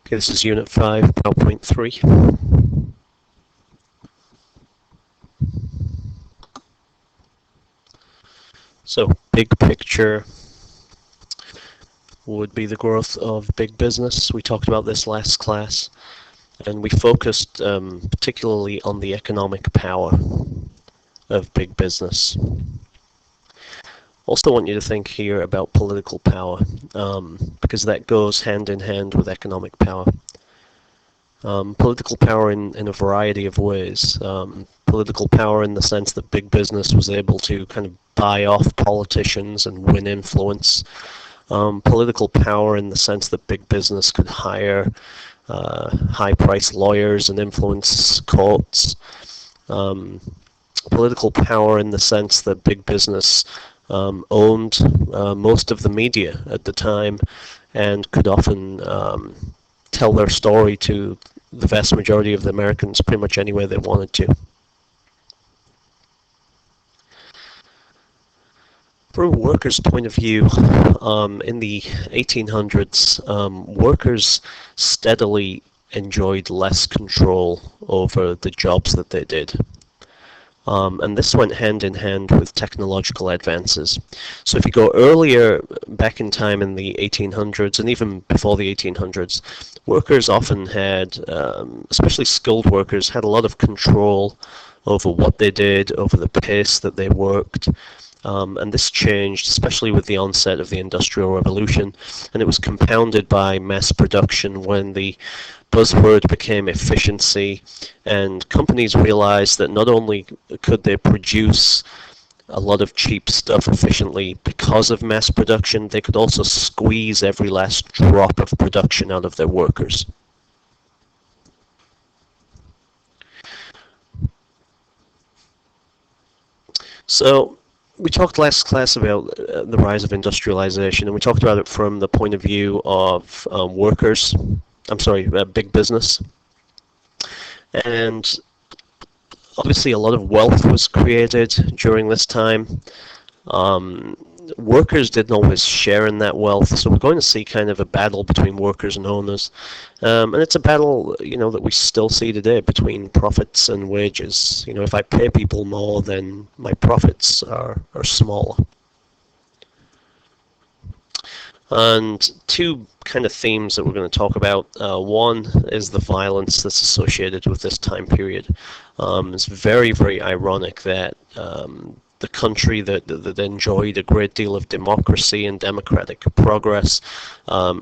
Okay, this is Unit 5, PowerPoint 3. So, big picture would be the growth of big business. We talked about this last class, and we focused particularly on the economic power of big business. Also want you to think here about political power, because that goes hand in hand with economic power. Political power in a variety of ways. Political power in the sense that big business was able to kind of buy off politicians and win influence. Political power in the sense that big business could hire high-priced lawyers and influence courts. Political power in the sense that big business owned most of the media at the time and could often tell their story to the vast majority of the Americans pretty much any way they wanted to. From a worker's point of view, in the 1800s, workers steadily enjoyed less control over the jobs that they did. And this went hand in hand with technological advances. So if you go earlier back in time in the 1800s and even before the 1800s, workers often had, especially skilled workers, had a lot of control over what they did, over the pace that they worked. And this changed, especially with the onset of the Industrial Revolution, and it was compounded by mass production when the buzzword became efficiency, and companies realized that not only could they produce a lot of cheap stuff efficiently because of mass production, they could also squeeze every last drop of production out of their workers. So, we talked last class about the rise of industrialization, and we talked about it from the point of view of big business. And obviously a lot of wealth was created during this time. Workers didn't always share in that wealth, so we're going to see kind of a battle between workers and owners. And it's a battle, that we still see today between profits and wages. If I pay people more, then my profits are smaller. And two kind of themes that we're going to talk about. One is the violence that's associated with this time period. It's very, very ironic that the country that enjoyed a great deal of democracy and democratic progress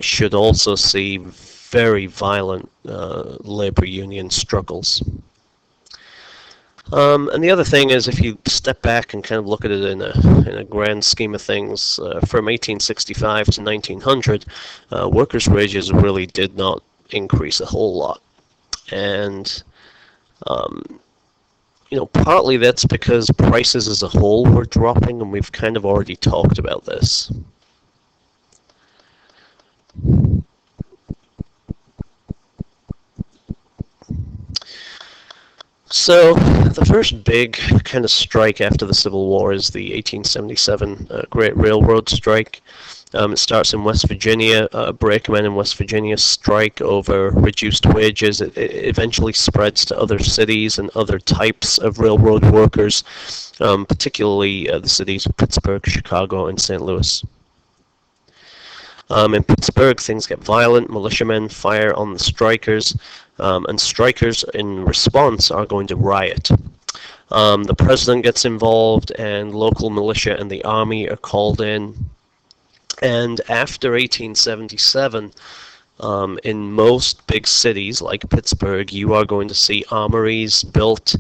should also see very violent labor union struggles. And the other thing is, if you step back and kind of look at it in a grand scheme of things, from 1865 to 1900, workers' wages really did not increase a whole lot. And partly that's because prices as a whole were dropping, and we've kind of already talked about this. So, the first big kind of strike after the Civil War is the 1877 Great Railroad Strike. It starts in West Virginia. Brakemen in West Virginia strike over reduced wages. It eventually spreads to other cities and other types of railroad workers, particularly the cities of Pittsburgh, Chicago, and St. Louis. In Pittsburgh, things get violent. Militiamen fire on the strikers, and strikers, in response, are going to riot. The president gets involved, and local militia and the army are called in. And after 1877, in most big cities like Pittsburgh, you are going to see armories built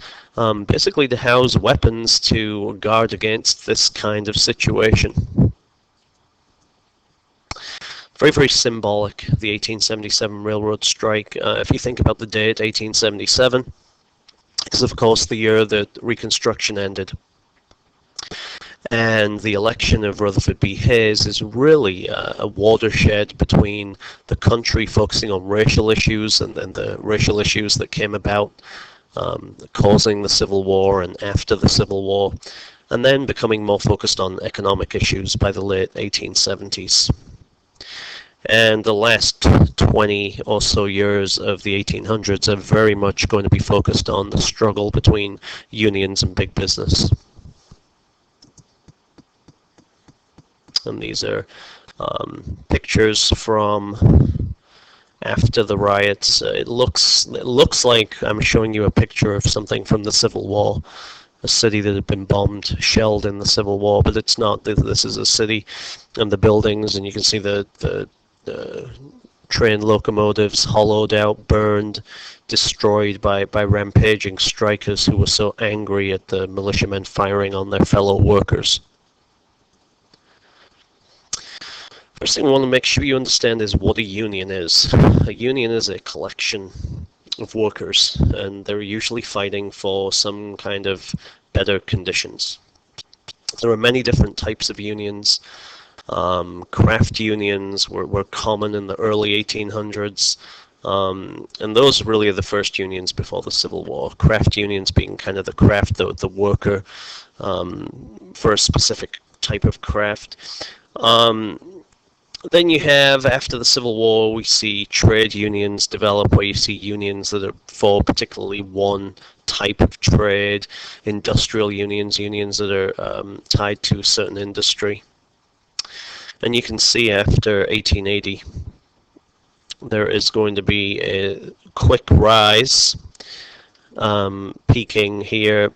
basically to house weapons to guard against this kind of situation. Very, very symbolic, the 1877 railroad strike. If you think about the date, 1877, is of course the year that Reconstruction ended. And the election of Rutherford B. Hayes is really a watershed between the country focusing on racial issues and then the racial issues that came about causing the Civil War and after the Civil War, and then becoming more focused on economic issues by the late 1870s. And the last 20 or so years of the 1800s are very much going to be focused on the struggle between unions and big business. And these are pictures from after the riots. It looks like I'm showing you a picture of something from the Civil War, a city that had been bombed, shelled in the Civil War, but it's not. This is a city, and the buildings, and you can see the train locomotives hollowed out, burned, destroyed by rampaging strikers who were so angry at the militiamen firing on their fellow workers. First thing I want to make sure you understand is what a union is. A union is a collection of workers, and they're usually fighting for some kind of better conditions. There are many different types of unions. Craft unions were common in the early 1800s, and those really are the first unions before the Civil War. Craft unions being kind of the craft, the worker for a specific type of craft. Then you have, after the Civil War, we see trade unions develop, where you see unions that are for particularly one type of trade, industrial unions, unions that are tied to a certain industry. And you can see after 1880, there is going to be a quick rise, peaking here,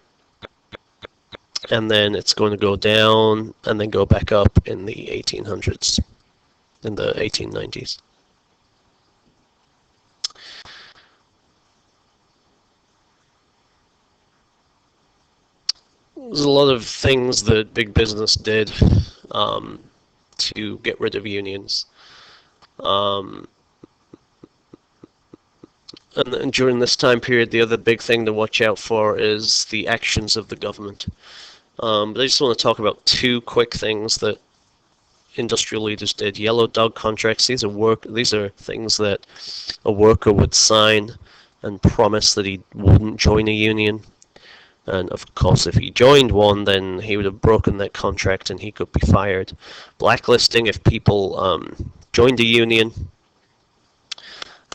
and then it's going to go down and then go back up in the 1800s. In the 1890s. There's a lot of things that big business did to get rid of unions. And during this time period, the other big thing to watch out for is the actions of the government. But I just want to talk about two quick things that industrial leaders did. Yellow dog contracts. These are things that a worker would sign and promise that he wouldn't join a union. And of course, if he joined one, then he would have broken that contract and he could be fired. Blacklisting, if people joined a union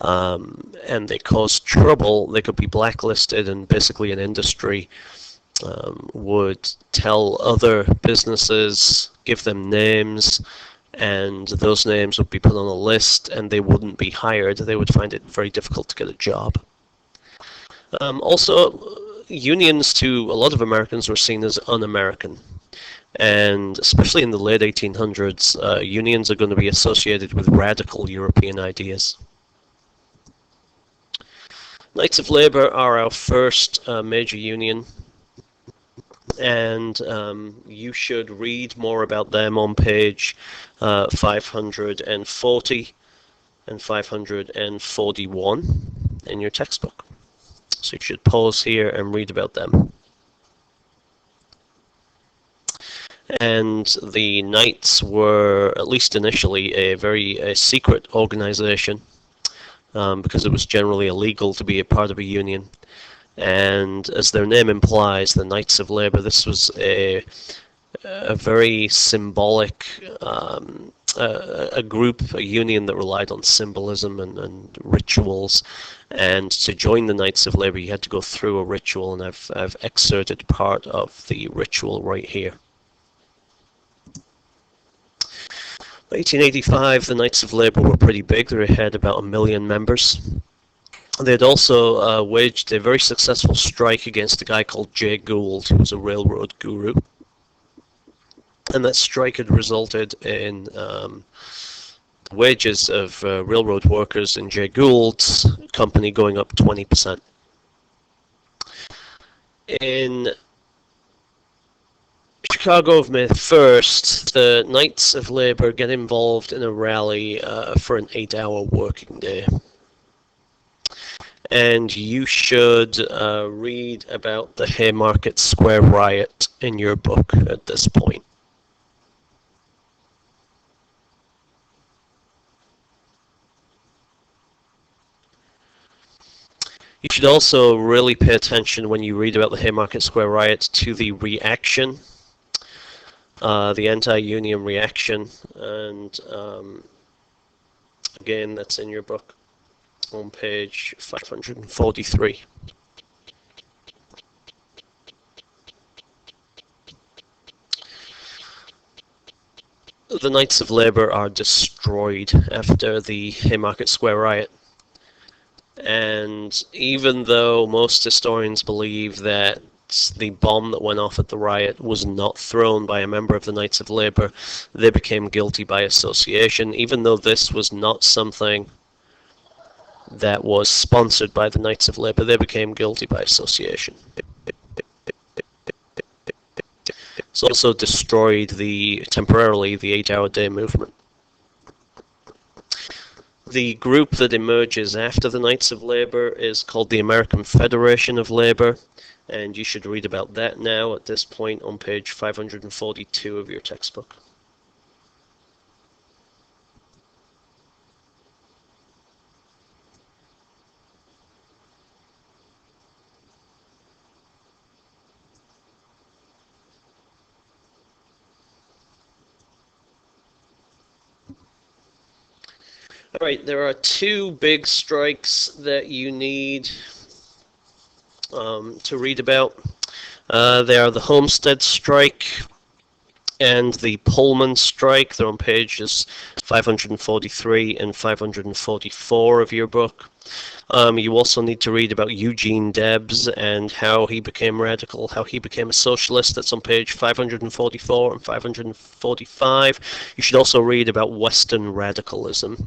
and they caused trouble, they could be blacklisted, and basically an industry would tell other businesses, give them names, and those names would be put on a list and they wouldn't be hired. They would find it very difficult to get a job. Also, unions to a lot of Americans were seen as un-American. And especially in the late 1800s, unions are going to be associated with radical European ideas. Knights of Labour are our first major union, and you should read more about them on page 540 and 541 in your textbook. So you should pause here and read about them. And the Knights were, at least initially, a very secret organization, because it was generally illegal to be a part of a union. And as their name implies, the Knights of Labour, this was a very symbolic, a group, a union that relied on symbolism and rituals. And to join the Knights of Labour, you had to go through a ritual, and I've excerpted part of the ritual right here. 1885, the Knights of Labour were pretty big. They had about 1 million members. They had also waged a very successful strike against a guy called Jay Gould, who was a railroad guru. And that strike had resulted in the wages of railroad workers in Jay Gould's company going up 20%. In Chicago of May 1st, the Knights of Labour get involved in a rally for an 8-hour working day. And you should read about the Haymarket Square riot in your book at this point. You should also really pay attention when you read about the Haymarket Square riot to the reaction, the anti-union reaction, and Again, that's in your book on page 543. The Knights of Labour are destroyed after the Haymarket Square riot. And even though most historians believe that the bomb that went off at the riot was not thrown by a member of the Knights of Labour, they became guilty by association, even though this was not something that was sponsored by the Knights of Labour. They became guilty by association. It's also destroyed temporarily the 8-hour day movement. The group that emerges after the Knights of Labour is called the American Federation of Labour, and you should read about that now at this point on page 542 of your textbook. All right, there are two big strikes that you need to read about. They are the Homestead Strike and the Pullman Strike. They're on pages 543 and 544 of your book. You also need to read about Eugene Debs and how he became radical, how he became a socialist. That's on page 544 and 545. You should also read about Western radicalism.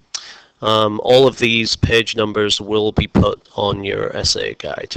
All of these page numbers will be put on your essay guide.